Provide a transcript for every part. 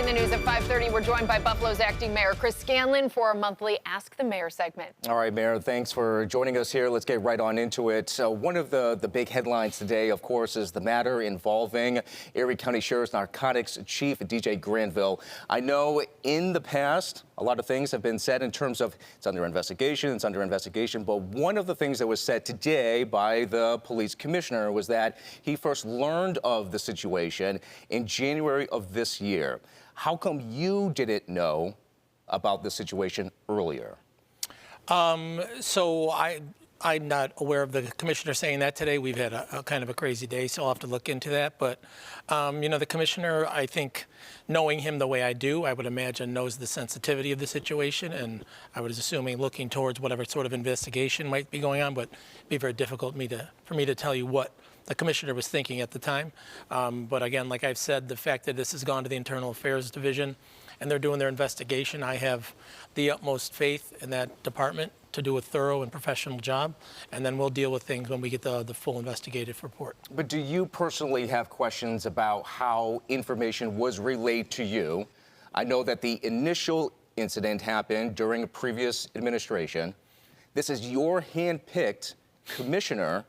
In the news at 5:30, we're joined by Buffalo's acting mayor, Chris Scanlon, for our monthly Ask the Mayor segment. All right, Mayor, thanks for joining us here. Let's get right on into it. So one of the big headlines today, of course, is the matter involving Erie County Sheriff's Narcotics Chief DJ Granville. I know in the past, a lot of things have been said in terms of it's under investigation, but one of the things that was said today by the police commissioner was that he first learned of the situation in January of this year. How come you didn't know about the situation earlier? So I'm not aware of the commissioner saying that today. We've had a kind of a crazy day, so I'll have to look into that. But, the commissioner, I think, knowing him the way I do, I would imagine knows the sensitivity of the situation. And I was assuming looking towards whatever sort of investigation might be going on, but it'd be very difficult for me to tell you what the commissioner was thinking at the time. But again, like I've said, the fact that this has gone to the Internal Affairs Division and they're doing their investigation, I have the utmost faith in that department to do a thorough and professional job, and then we'll deal with things when we get the full investigative report. But do you personally have questions about how information was relayed to you? I know that the initial incident happened during a previous administration. This is your hand-picked commissioner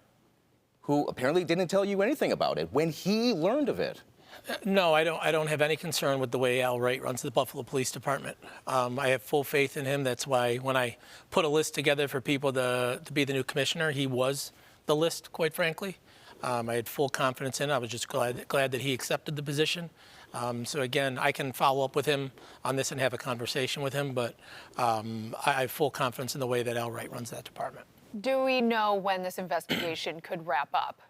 who apparently didn't tell you anything about it when he learned of it. No, I don't have any concern with the way Al Wright runs the Buffalo Police Department. I have full faith in him. That's why when I put a list together for people to be the new commissioner, he was the list, quite frankly. I had full confidence in it. I was just glad that he accepted the position. So again, I can follow up with him on this and have a conversation with him, but I have full confidence in the way that Al Wright runs that department. Do we know when this investigation could wrap up?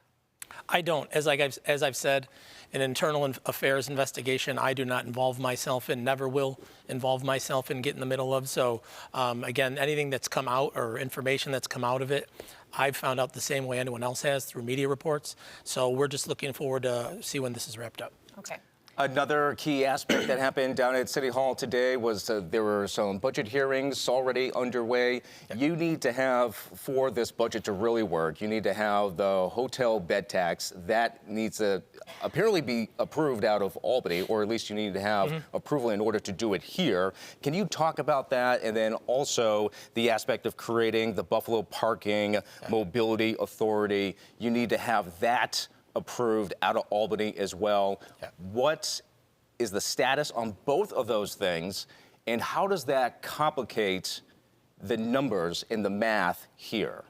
I don't. As I've said, an internal affairs investigation, I do not involve myself in, never will involve myself in, get in the middle of. So again, anything that's come out or information that's come out of it, I've found out the same way anyone else has through media reports. So we're just looking forward to see when this is wrapped up. Okay. Another key aspect that happened down at City Hall today was there were some budget hearings already underway. Yep. You need to have, for this budget to really work, you need to have the hotel bed tax. That needs to apparently be approved out of Albany, or at least you need to have approval in order to do it here. Can you talk about that? And then also the aspect of creating the Buffalo Parking Mobility Authority. You need to have that approved out of Albany as well. Yeah. What is the status on both of those things, and how does that complicate the numbers in the math here?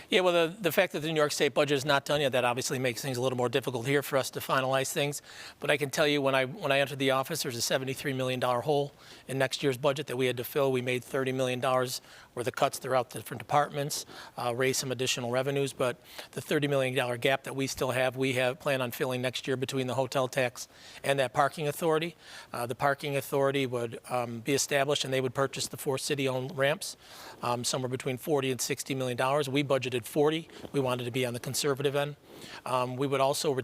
Yeah, well, the fact that the New York State budget is not done yet, that obviously makes things a little more difficult here for us to finalize things. But I can tell you when I entered the office, there's a $73 million hole in next year's budget that we had to fill. We made $30 million worth of cuts throughout the different departments, raised some additional revenues. But the $30 million gap that we still have, we plan on filling next year between the hotel tax and that parking authority. The parking authority would be established, and they would purchase the 4 city-owned ramps, somewhere between $40 and $60 million. We budgeted 40. We wanted to be on the conservative end. We would also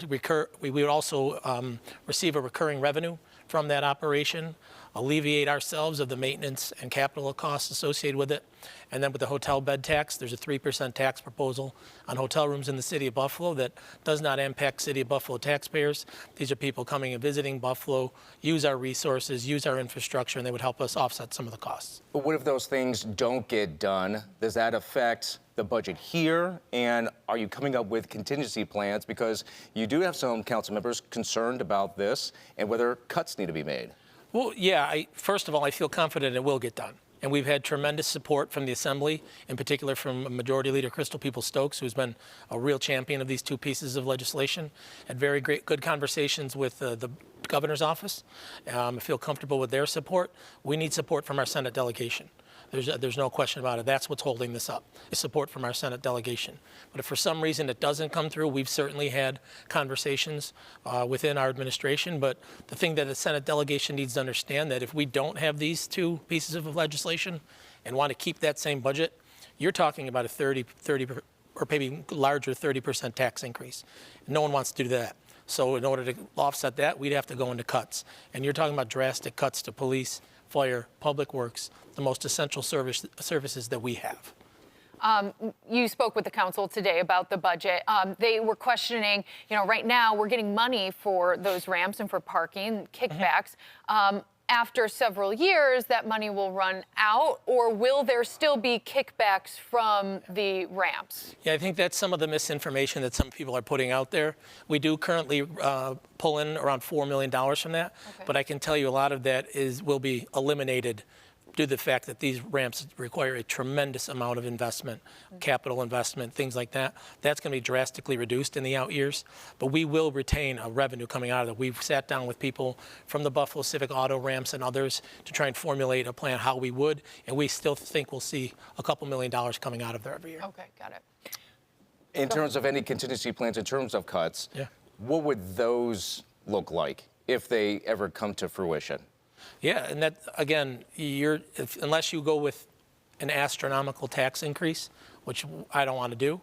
receive a recurring revenue from that operation, alleviate ourselves of the maintenance and capital costs associated with it. And then with the hotel bed tax, there's a 3% tax proposal on hotel rooms in the city of Buffalo that does not impact city of Buffalo taxpayers. These are people coming and visiting Buffalo, use our resources, use our infrastructure, and they would help us offset some of the costs. But what if those things don't get done? Does that affect the budget here? And are you coming up with contingency plans? Because you do have some council members concerned about this and whether cuts need to be made. Well, yeah, first of all, I feel confident it will get done. And we've had tremendous support from the Assembly, in particular from Majority Leader Crystal Peoples-Stokes, who's been a real champion of these 2 pieces of legislation. Had very good conversations with the governor's office. I feel comfortable with their support. We need support from our Senate delegation. There's no question about it. That's what's holding this up, is support from our Senate delegation. But if for some reason it doesn't come through, we've certainly had conversations within our administration. But the thing that the Senate delegation needs to understand, that if we don't have these 2 pieces of legislation and want to keep that same budget, you're talking about a 30 or maybe larger 30% tax increase. No one wants to do that. So in order to offset that, we'd have to go into cuts. And you're talking about drastic cuts to police, fire, public works, the most essential services that we have. You spoke with the council today about the budget. They were questioning, right now we're getting money for those ramps and for parking, kickbacks. after several years, that money will run out, or will there still be kickbacks from the ramps? Yeah, I think that's some of the misinformation that some people are putting out there. We do currently pull in around $4 million from that, Okay. but I can tell you a lot of that will be eliminated due to the fact that these ramps require a tremendous amount of investment, capital investment, things like that. That's going to be drastically reduced in the out years, but we will retain a revenue coming out of it. We've sat down with people from the Buffalo Civic Auto ramps and others to try and formulate a plan how we would, and we still think we'll see a couple $1 million coming out of there every year. Okay, got it. In terms of any contingency plans, in terms of cuts, what would those look like if they ever come to fruition? Yeah, and that, again, unless you go with an astronomical tax increase, which I don't want to do,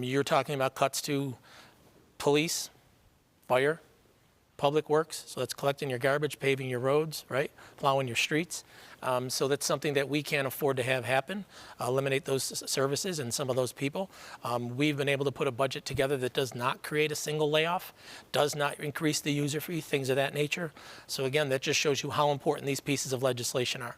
you're talking about cuts to police, fire, public works, so that's collecting your garbage, paving your roads, right, plowing your streets. So that's something that we can't afford to have happen, eliminate those services and some of those people. We've been able to put a budget together that does not create a single layoff, does not increase the user fee, things of that nature. So again, that just shows you how important these pieces of legislation are.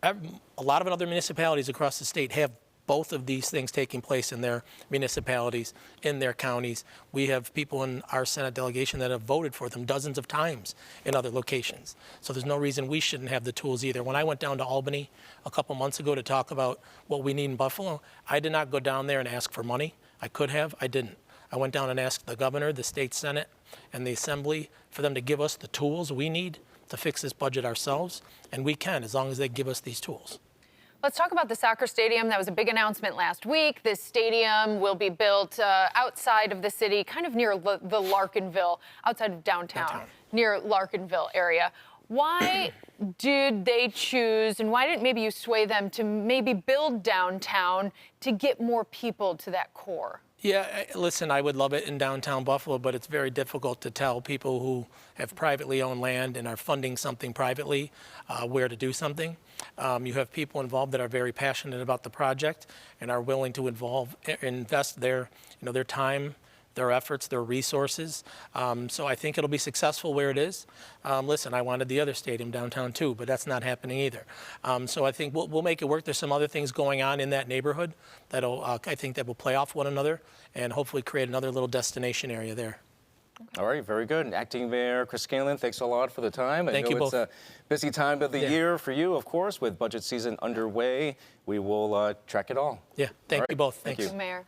A lot of other municipalities across the state have both of these things taking place in their municipalities, in their counties. We have people in our Senate delegation that have voted for them dozens of times in other locations. So there's no reason we shouldn't have the tools either. When I went down to Albany a couple months ago to talk about what we need in Buffalo, I did not go down there and ask for money. I could have, I didn't. I went down and asked the governor, the state Senate, and the assembly for them to give us the tools we need to fix this budget ourselves, and we can as long as they give us these tools. Let's talk about the soccer stadium. That was a big announcement last week. This stadium will be built outside of the city, kind of near the Larkinville, outside of downtown, near Larkinville area. Why did they choose, and why didn't maybe you sway them to maybe build downtown to get more people to that core? Yeah, listen, I would love it in downtown Buffalo, but it's very difficult to tell people who have privately owned land and are funding something privately where to do something. You have people involved that are very passionate about the project and are willing to invest their time, their efforts, their resources. So I think it'll be successful where it is. Listen, I wanted the other stadium downtown too, but that's not happening either. So I think we'll make it work. There's some other things going on in that neighborhood that'll, I think that will play off one another and hopefully create another little destination area there. All right, very good. Acting Mayor Chris Scanlon, thanks a lot for the time. Thank you both. It's a busy time of the year for you, of course, with budget season underway. We will track it all. Yeah, thank you both. Thank Thanks. you. Mayor.